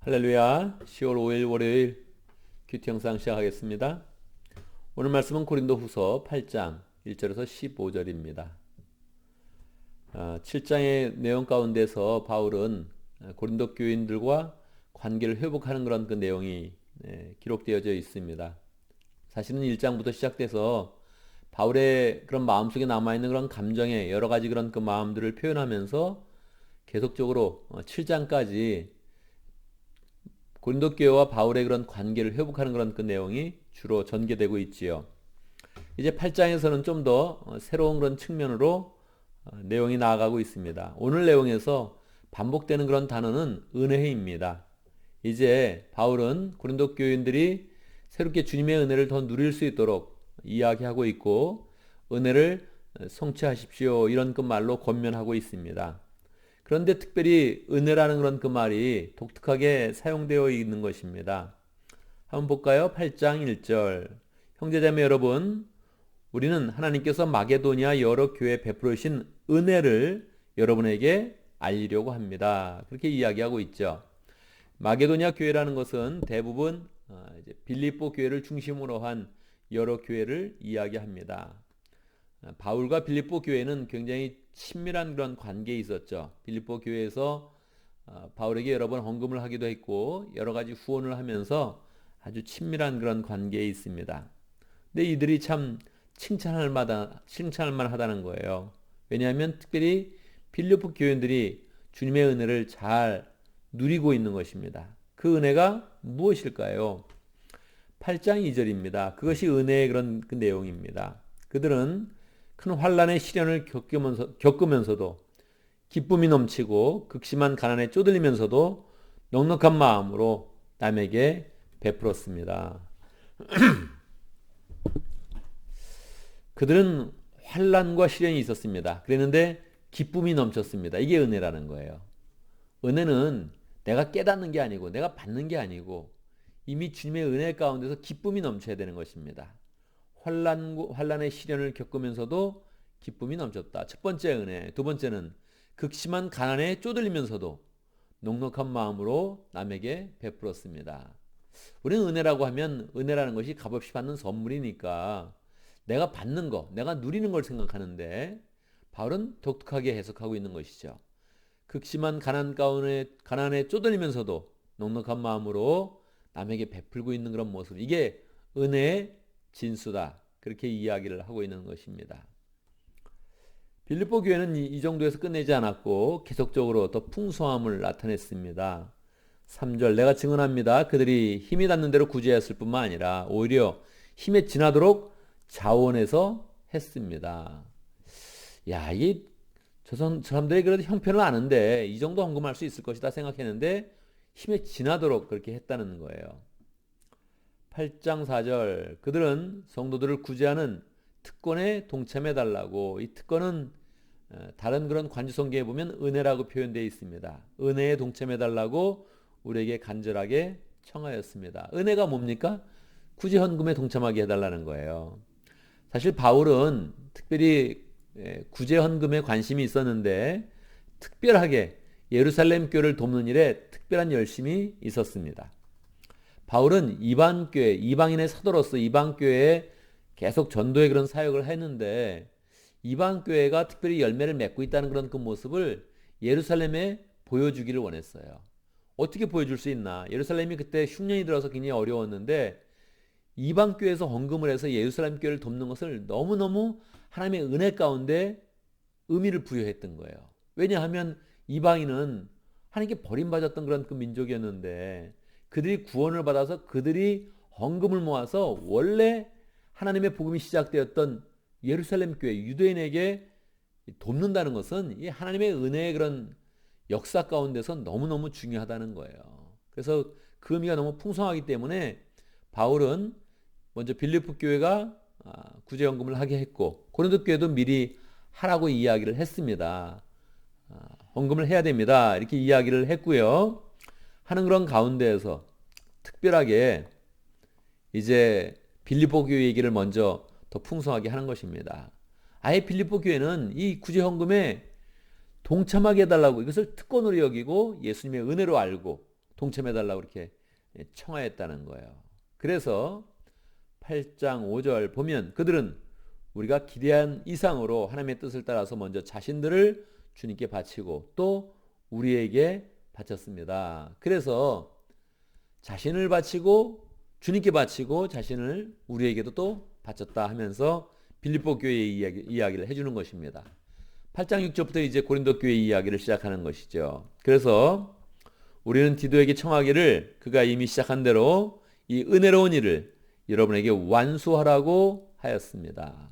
할렐루야. 10월 5일 월요일 큐티 영상 시작하겠습니다. 오늘 말씀은 고린도후서 8장 1절에서 15절입니다. 7장의 내용 가운데서 바울은 고린도 교인들과 관계를 회복하는 그런 그 내용이 기록되어져 있습니다. 사실은 1장부터 시작돼서 바울의 그런 마음속에 남아있는 그런 감정의 여러 가지 그런 그 마음들을 표현하면서 계속적으로 7장까지 고린도 교회와 바울의 그런 관계를 회복하는 그런 그 내용이 주로 전개되고 있지요. 이제 8장에서는 좀 더 새로운 그런 측면으로 내용이 나아가고 있습니다. 오늘 내용에서 반복되는 그런 단어는 은혜입니다. 이제 바울은 고린도 교인들이 새롭게 주님의 은혜를 더 누릴 수 있도록 이야기하고 있고, 은혜를 성취하십시오, 이런 그 말로 권면하고 있습니다. 그런데 특별히 은혜라는 그런 그 말이 독특하게 사용되어 있는 것입니다. 한번 볼까요? 8장 1절. 형제자매 여러분, 우리는 하나님께서 마게도니아 여러 교회에 베풀으신 은혜를 여러분에게 알리려고 합니다. 그렇게 이야기하고 있죠. 마게도니아 교회라는 것은 대부분 빌립보 교회를 중심으로 한 여러 교회를 이야기합니다. 바울과 빌립보 교회는 굉장히 친밀한 그런 관계에 있었죠. 빌립보 교회에서 바울에게 여러 번 헌금을 하기도 했고 여러 가지 후원을 하면서 아주 친밀한 그런 관계에 있습니다. 근데 이들이 참 칭찬할 만하다는 거예요. 왜냐하면 특별히 빌립보 교인들이 주님의 은혜를 잘 누리고 있는 것입니다. 그 은혜가 무엇일까요? 8장 2절입니다. 그것이 은혜의 그런 그 내용입니다. 그들은 큰 환난의 시련을 겪으면서도 기쁨이 넘치고 극심한 가난에 쪼들리면서도 넉넉한 마음으로 남에게 베풀었습니다. 그들은 환난과 시련이 있었습니다. 그랬는데 기쁨이 넘쳤습니다. 이게 은혜라는 거예요. 은혜는 내가 깨닫는 게 아니고 내가 받는 게 아니고 이미 주님의 은혜 가운데서 기쁨이 넘쳐야 되는 것입니다. 환난의 시련을 겪으면서도 기쁨이 넘쳤다. 첫 번째 은혜. 두 번째는 극심한 가난에 쪼들리면서도 넉넉한 마음으로 남에게 베풀었습니다. 우리는 은혜라고 하면 은혜라는 것이 값없이 받는 선물이니까 내가 받는 거, 내가 누리는 걸 생각하는데 바울은 독특하게 해석하고 있는 것이죠. 극심한 가난에 쪼들리면서도 넉넉한 마음으로 남에게 베풀고 있는 그런 모습. 이게 은혜의 진수다. 그렇게 이야기를 하고 있는 것입니다. 빌립보 교회는 이 정도에서 끝내지 않았고 계속적으로 더 풍성함을 나타냈습니다. 3절. 내가 증언합니다. 그들이 힘이 닿는 대로 구제했을 뿐만 아니라 오히려 힘에 지나도록 자원해서 했습니다. 야, 이게 저 사람들이 그래도 형편을 아는데 이 정도 헌금할 수 있을 것이다 생각했는데 힘에 지나도록 그렇게 했다는 거예요. 8장 4절. 그들은 성도들을 구제하는 특권에 동참해달라고. 이 특권은 다른 그런 관주성경에 보면 은혜라고 표현되어 있습니다. 은혜에 동참해달라고 우리에게 간절하게 청하였습니다. 은혜가 뭡니까? 구제 헌금에 동참하게 해달라는 거예요. 사실 바울은 특별히 구제 헌금에 관심이 있었는데 특별하게 예루살렘 교회를 돕는 일에 특별한 열심이 있었습니다. 바울은 이방교회, 이방인의 사도로서 이방교회에 계속 전도의 그런 사역을 했는데 이방교회가 특별히 열매를 맺고 있다는 그런 그 모습을 예루살렘에 보여주기를 원했어요. 어떻게 보여줄 수 있나? 예루살렘이 그때 흉년이 들어서 굉장히 어려웠는데 이방교회에서 헌금을 해서 예루살렘 교회를 돕는 것을 너무너무 하나님의 은혜 가운데 의미를 부여했던 거예요. 왜냐하면 이방인은 하나님께 버림받았던 그런 그 민족이었는데 그들이 구원을 받아서 그들이 헌금을 모아서 원래 하나님의 복음이 시작되었던 예루살렘 교회 유대인에게 돕는다는 것은 이 하나님의 은혜의 그런 역사 가운데서 너무너무 중요하다는 거예요. 그래서 그 의미가 너무 풍성하기 때문에 바울은 먼저 빌립보 교회가 구제헌금을 하게 했고 고린도 교회도 미리 하라고 이야기를 했습니다. 헌금을 해야 됩니다. 이렇게 이야기를 했고요. 하는 그런 가운데에서 특별하게 이제 빌립보 교회 얘기를 먼저 더 풍성하게 하는 것입니다. 아예 빌립보 교회는 이 구제 헌금에 동참하게 해달라고 이것을 특권으로 여기고 예수님의 은혜로 알고 동참해달라고 이렇게 청하였다는 거예요. 그래서 8장 5절 보면 그들은 우리가 기대한 이상으로 하나님의 뜻을 따라서 먼저 자신들을 주님께 바치고 또 우리에게 바쳤습니다. 그래서 자신을 바치고 주님께 바치고 자신을 우리에게도 또 바쳤다 하면서 빌립보 교회의 이야기를 해주는 것입니다. 8장 6절부터 이제 고린도 교회 이야기를 시작하는 것이죠. 그래서 우리는 디도에게 청하기를 그가 이미 시작한 대로 이 은혜로운 일을 여러분에게 완수하라고 하였습니다.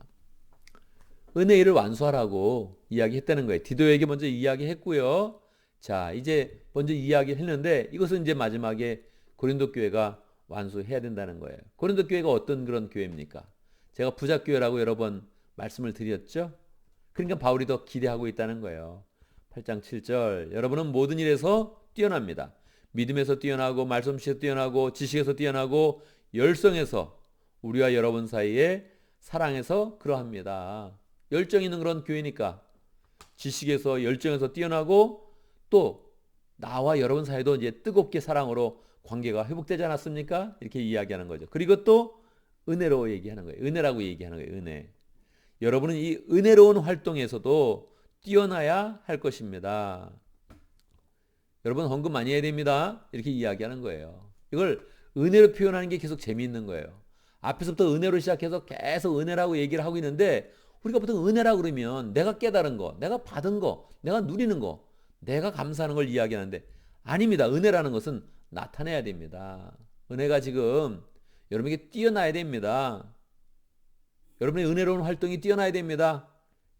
은혜 일을 완수하라고 이야기했다는 거예요. 디도에게 먼저 이야기했고요. 자, 이제 먼저 이야기했는데 이것은 이제 마지막에 고린도 교회가 완수해야 된다는 거예요. 고린도 교회가 어떤 그런 교회입니까? 제가 부자 교회라고 여러 번 말씀을 드렸죠. 그러니까 바울이 더 기대하고 있다는 거예요. 8장 7절 여러분은 모든 일에서 뛰어납니다. 믿음에서 뛰어나고 말솜씨에서 뛰어나고 지식에서 뛰어나고 열성에서 우리와 여러분 사이에 사랑에서 그러합니다. 열정 있는 그런 교회니까 지식에서 열정에서 뛰어나고 또 나와 여러분 사이도 이제 뜨겁게 사랑으로 관계가 회복되지 않았습니까? 이렇게 이야기하는 거죠. 그리고 또 은혜로 얘기하는 거예요. 은혜라고 얘기하는 거예요. 은혜. 여러분은 이 은혜로운 활동에서도 뛰어나야 할 것입니다. 여러분 헌금 많이 해야 됩니다. 이렇게 이야기하는 거예요. 이걸 은혜로 표현하는 게 계속 재미있는 거예요. 앞에서부터 은혜로 시작해서 계속 은혜라고 얘기를 하고 있는데 우리가 보통 은혜라고 그러면 내가 깨달은 거, 내가 받은 거, 내가 누리는 거, 내가 감사하는 걸 이야기하는데 아닙니다. 은혜라는 것은 나타내야 됩니다. 은혜가 지금 여러분에게 뛰어나야 됩니다. 여러분의 은혜로운 활동이 뛰어나야 됩니다.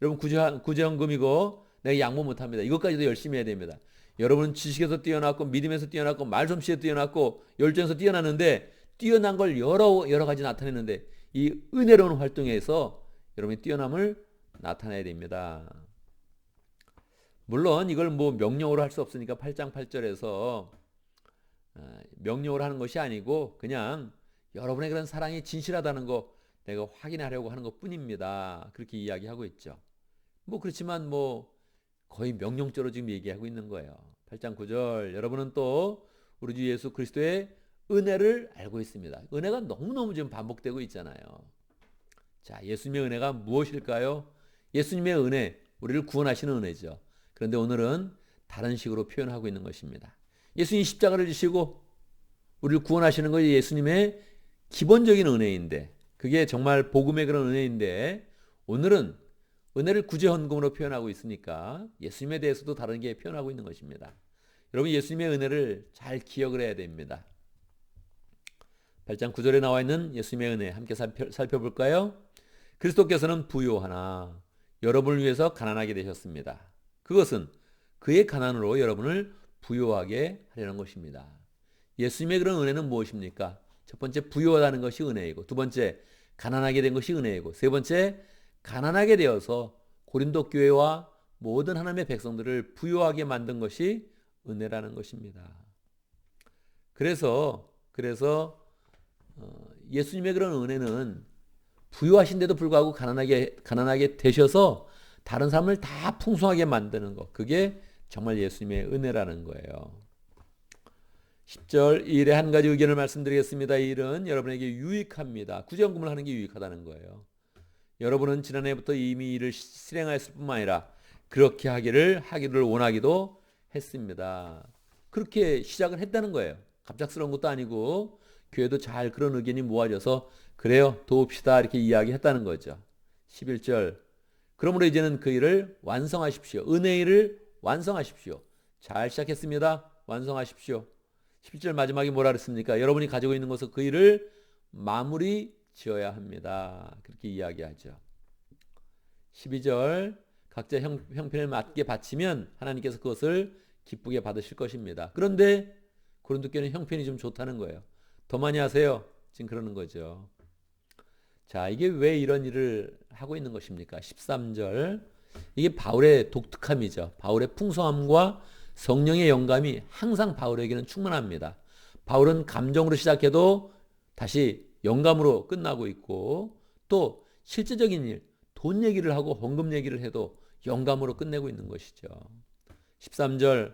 여러분 구제헌금이고 내가 양보 못합니다. 이것까지도 열심히 해야 됩니다. 여러분은 지식에서 뛰어났고 믿음에서 뛰어났고 말솜씨에 뛰어났고 열정에서 뛰어났는데 뛰어난 걸 여러 가지 나타내는데 이 은혜로운 활동에서 여러분의 뛰어남을 나타내야 됩니다. 물론 이걸 뭐 명령으로 할 수 없으니까 8장 8절에서 명령으로 하는 것이 아니고 그냥 여러분의 그런 사랑이 진실하다는 거 내가 확인하려고 하는 것 뿐입니다. 그렇게 이야기하고 있죠. 뭐 그렇지만 뭐 거의 명령적으로 지금 얘기하고 있는 거예요. 8장 9절 여러분은 또 우리 주 예수 그리스도의 은혜를 알고 있습니다. 은혜가 너무너무 지금 반복되고 있잖아요. 자, 예수님의 은혜가 무엇일까요? 예수님의 은혜, 우리를 구원하시는 은혜죠. 그런데 오늘은 다른 식으로 표현하고 있는 것입니다. 예수님 십자가를 지시고 우리를 구원하시는 것이 예수님의 기본적인 은혜인데 그게 정말 복음의 그런 은혜인데 오늘은 은혜를 구제헌금으로 표현하고 있으니까 예수님에 대해서도 다른 게 표현하고 있는 것입니다. 여러분 예수님의 은혜를 잘 기억을 해야 됩니다. 8장 9절에 나와 있는 예수님의 은혜 함께 살펴볼까요? 그리스도께서는 부요하나 여러분을 위해서 가난하게 되셨습니다. 그것은 그의 가난으로 여러분을 부요하게 하려는 것입니다. 예수님의 그런 은혜는 무엇입니까? 첫 번째 부요하다는 것이 은혜이고 두 번째 가난하게 된 것이 은혜이고 세 번째 가난하게 되어서 고린도 교회와 모든 하나님의 백성들을 부요하게 만든 것이 은혜라는 것입니다. 그래서 예수님의 그런 은혜는 부유하신데도 불구하고 가난하게 되셔서 다른 사람을 다 풍성하게 만드는 것. 그게 정말 예수님의 은혜라는 거예요. 10절 이 일에 한 가지 의견을 말씀드리겠습니다. 이 일은 여러분에게 유익합니다. 구제헌금을 하는 게 유익하다는 거예요. 여러분은 지난해부터 이미 일을 실행하였을 뿐만 아니라 그렇게 하기를 원하기도 했습니다. 그렇게 시작을 했다는 거예요. 갑작스러운 것도 아니고 교회도 잘 그런 의견이 모아져서 그래요 도웁시다 이렇게 이야기했다는 거죠. 11절 그러므로 이제는 그 일을 완성하십시오. 은혜의 일을 완성하십시오. 잘 시작했습니다. 완성하십시오. 11절 마지막에 뭐라 그랬습니까? 여러분이 가지고 있는 것은 그 일을 마무리 지어야 합니다. 그렇게 이야기하죠. 12절 각자 형편에 맞게 바치면 하나님께서 그것을 기쁘게 받으실 것입니다. 그런데 고린도 교회는 형편이 좀 좋다는 거예요. 더 많이 하세요. 지금 그러는 거죠. 자, 이게 왜 이런 일을 하고 있는 것입니까? 13절 이게 바울의 독특함이죠. 바울의 풍성함과 성령의 영감이 항상 바울에게는 충만합니다. 바울은 감정으로 시작해도 다시 영감으로 끝나고 있고 또 실제적인 일, 돈 얘기를 하고 헌금 얘기를 해도 영감으로 끝내고 있는 것이죠. 13절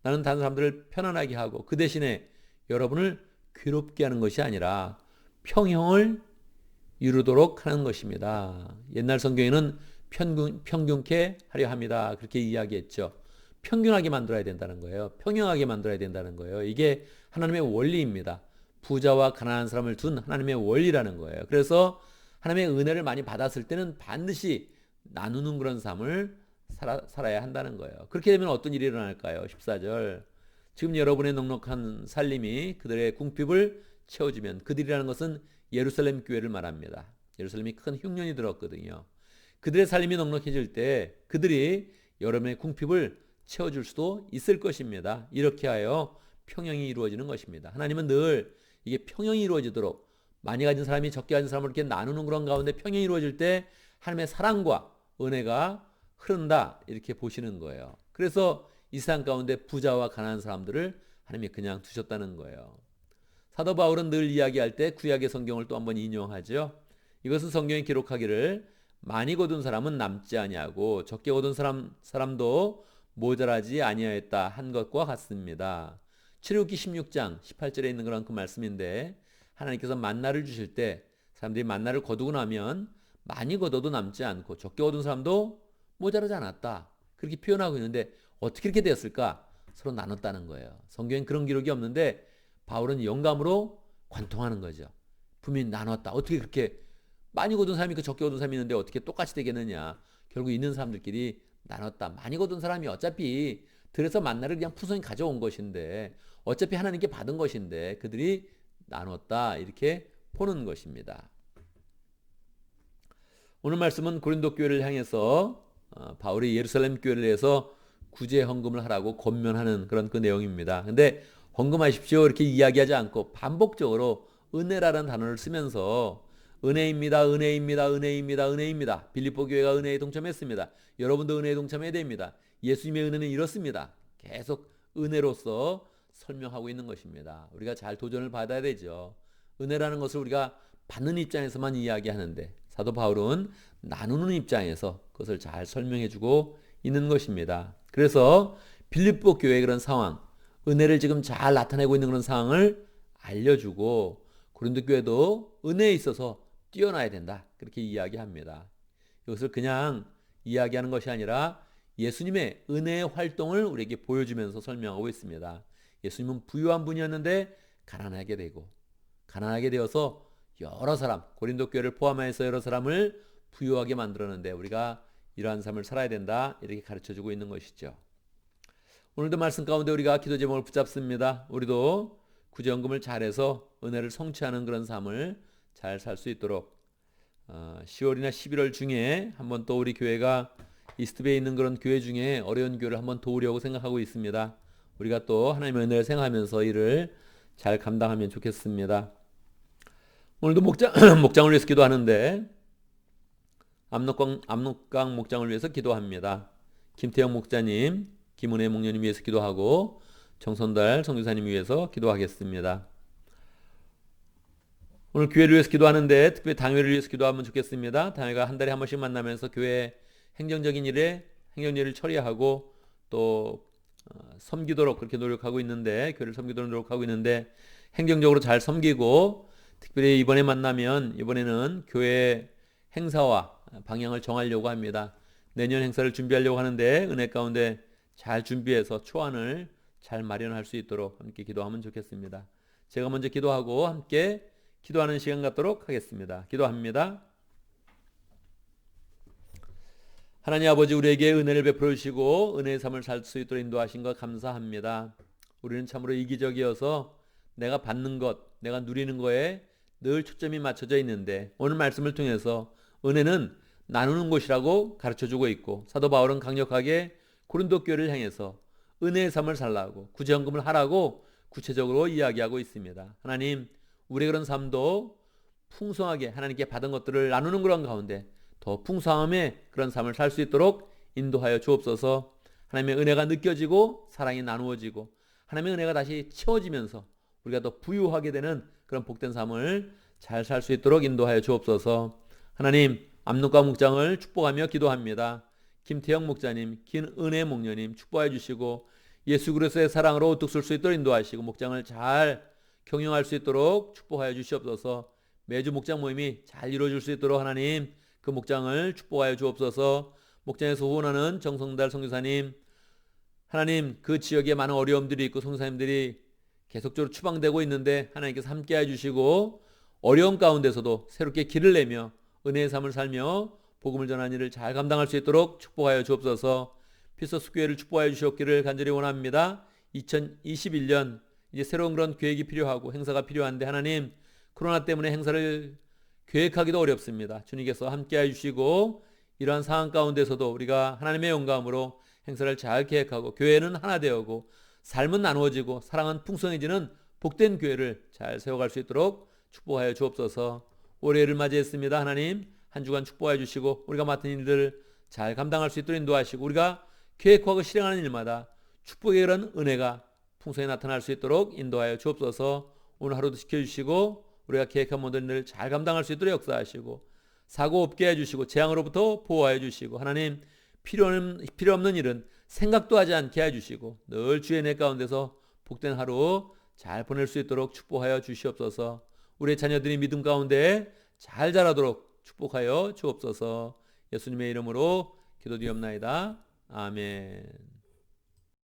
나는 다른 사람들을 편안하게 하고 그 대신에 여러분을 괴롭게 하는 것이 아니라 평형을 이루도록 하는 것입니다. 옛날 성경에는 평균케 하려 합니다. 그렇게 이야기했죠. 평균하게 만들어야 된다는 거예요. 평형하게 만들어야 된다는 거예요. 이게 하나님의 원리입니다. 부자와 가난한 사람을 둔 하나님의 원리라는 거예요. 그래서 하나님의 은혜를 많이 받았을 때는 반드시 나누는 그런 삶을 살아야 한다는 거예요. 그렇게 되면 어떤 일이 일어날까요? 14절. 지금 여러분의 넉넉한 살림이 그들의 궁핍을 채워주면, 그들이라는 것은 예루살렘 교회를 말합니다. 예루살렘이 큰 흉년이 들었거든요. 그들의 살림이 넉넉해질 때 그들이 여러분의 궁핍을 채워줄 수도 있을 것입니다. 이렇게 하여 평형이 이루어지는 것입니다. 하나님은 늘 이게 평형이 이루어지도록, 많이 가진 사람이 적게 가진 사람을 이렇게 나누는 그런 가운데 평형이 이루어질 때 하나님의 사랑과 은혜가 흐른다, 이렇게 보시는 거예요. 그래서 이 세상 가운데 부자와 가난한 사람들을 하나님이 그냥 두셨다는 거예요. 사도 바울은 늘 이야기할 때 구약의 성경을 또 한번 인용하죠. 이것은 성경에 기록하기를 많이 거둔 사람은 남지 아니하고 적게 거둔 사람도 모자라지 아니하였다 한 것과 같습니다. 출애굽기 16장 18절에 있는 그런 그 말씀인데, 하나님께서 만나를 주실 때 사람들이 만나를 거두고 나면 많이 거둬도 남지 않고 적게 거둔 사람도 모자라지 않았다, 그렇게 표현하고 있는데 어떻게 이렇게 되었을까? 서로 나눴다는 거예요. 성경엔 그런 기록이 없는데 바울은 영감으로 관통하는 거죠. 분명히 나눴다. 어떻게 그렇게 많이 거둔 사람이 그 적게 거둔 사람이 있는데 어떻게 똑같이 되겠느냐. 결국 있는 사람들끼리 나눴다. 많이 거둔 사람이 어차피 들에서 만나를 그냥 푸성히 가져온 것인데, 어차피 하나님께 받은 것인데 그들이 나눴다, 이렇게 보는 것입니다. 오늘 말씀은 고린도 교회를 향해서 바울이 예루살렘 교회를 위해서 구제 헌금을 하라고 권면하는 그런 그 내용입니다. 근데 헌금하십시오 이렇게 이야기하지 않고 반복적으로 은혜라는 단어를 쓰면서 은혜입니다, 은혜입니다, 은혜입니다, 은혜입니다. 빌립보 교회가 은혜에 동참했습니다. 여러분도 은혜에 동참해야 됩니다. 예수님의 은혜는 이렇습니다. 계속 은혜로서 설명하고 있는 것입니다. 우리가 잘 도전을 받아야 되죠. 은혜라는 것을 우리가 받는 입장에서만 이야기하는데 사도 바울은 나누는 입장에서 그것을 잘 설명해주고 있는 것입니다. 그래서 빌립보 교회의 그런 상황, 은혜를 지금 잘 나타내고 있는 그런 상황을 알려주고, 고린도 교회도 은혜에 있어서 뛰어나야 된다, 그렇게 이야기합니다. 이것을 그냥 이야기하는 것이 아니라 예수님의 은혜의 활동을 우리에게 보여주면서 설명하고 있습니다. 예수님은 부유한 분이었는데 가난하게 되고, 가난하게 되어서 여러 사람, 고린도 교회를 포함해서 여러 사람을 부유하게 만들었는데 우리가 이러한 삶을 살아야 된다, 이렇게 가르쳐주고 있는 것이죠. 오늘도 말씀 가운데 우리가 기도 제목을 붙잡습니다. 우리도 구제헌금을 잘해서 은혜를 성취하는 그런 삶을 잘 살 수 있도록 10월이나 11월 중에 한번 또 우리 교회가 이스트베이에 있는 그런 교회 중에 어려운 교회를 한번 도우려고 생각하고 있습니다. 우리가 또 하나님의 은혜를 생각하면서 일을 잘 감당하면 좋겠습니다. 오늘도 목장을 위해서 기도하는데 압록강 목장을 위해서 기도합니다. 김태형 목자님, 김은혜 목녀님 위해서 기도하고 정선달 선교사님 위해서 기도하겠습니다. 오늘 교회를 위해서 기도하는데 특별히 당회를 위해서 기도하면 좋겠습니다. 당회가 한 달에 한 번씩 만나면서 교회 행정적인 일에 행정일을 처리하고 또 섬기도록 그렇게 노력하고 있는데, 교회를 섬기도록 노력하고 있는데 행정적으로 잘 섬기고, 특별히 이번에 만나면 이번에는 교회 행사와 방향을 정하려고 합니다. 내년 행사를 준비하려고 하는데 은혜 가운데 잘 준비해서 초안을 잘 마련할 수 있도록 함께 기도하면 좋겠습니다. 제가 먼저 기도하고 함께 기도하는 시간 갖도록 하겠습니다. 기도합니다. 하나님 아버지, 우리에게 은혜를 베풀어 주시고 은혜의 삶을 살 수 있도록 인도하신 것 감사합니다. 우리는 참으로 이기적이어서 내가 받는 것, 내가 누리는 거에 늘 초점이 맞춰져 있는데, 오늘 말씀을 통해서 은혜는 나누는 곳이라고 가르쳐주고 있고, 사도 바울은 강력하게 고린도 교회를 향해서 은혜의 삶을 살라고, 구제헌금을 하라고 구체적으로 이야기하고 있습니다. 하나님, 우리의 그런 삶도 풍성하게 하나님께 받은 것들을 나누는 그런 가운데 더 풍성함의 그런 삶을 살 수 있도록 인도하여 주옵소서. 하나님의 은혜가 느껴지고 사랑이 나누어지고 하나님의 은혜가 다시 채워지면서 우리가 더 부유하게 되는 그런 복된 삶을 잘 살 수 있도록 인도하여 주옵소서. 하나님, 압록강 목장을 축복하며 기도합니다. 김태형 목자님, 김은혜 목녀님 축복해 주시고, 예수 그리스도의 사랑으로 우뚝 설 수 있도록 인도하시고 목장을 잘 경영할 수 있도록 축복하여 주시옵소서. 매주 목장 모임이 잘 이루어질 수 있도록 하나님 그 목장을 축복하여 주옵소서. 목장에서 후원하는 정성달 선교사님, 하나님 그 지역에 많은 어려움들이 있고 선교사님들이 계속적으로 추방되고 있는데 하나님께서 함께해 주시고 어려움 가운데서도 새롭게 길을 내며 은혜의 삶을 살며 복음을 전하는 일을 잘 감당할 수 있도록 축복하여 주옵소서. 피서스 교회를 축복하여 주시옵기를 간절히 원합니다. 2021년 이제 새로운 그런 계획이 필요하고 행사가 필요한데 하나님 코로나 때문에 행사를 계획하기도 어렵습니다. 주님께서 함께해 주시고 이러한 상황 가운데서도 우리가 하나님의 영감으로 행사를 잘 계획하고 교회는 하나 되어고 삶은 나누어지고 사랑은 풍성해지는 복된 교회를 잘 세워갈 수 있도록 축복하여 주옵소서. 올해를 맞이했습니다. 하나님 한 주간 축복하여 주시고 우리가 맡은 일들을 잘 감당할 수 있도록 인도하시고 우리가 계획하고 실행하는 일마다 축복의 그런 은혜가 풍성히 나타날 수 있도록 인도하여 주옵소서. 오늘 하루도 지켜주시고 우리가 계획한 모든 일을 잘 감당할 수 있도록 역사하시고 사고 없게 해주시고 재앙으로부터 보호하여 주시고 하나님 필요 없는 일은 생각도 하지 않게 해주시고 늘 주의 내 가운데서 복된 하루 잘 보낼 수 있도록 축복하여 주시옵소서. 우리의 자녀들이 믿음 가운데 잘 자라도록 축복하여 주옵소서. 예수님의 이름으로 기도드리옵나이다. 아멘.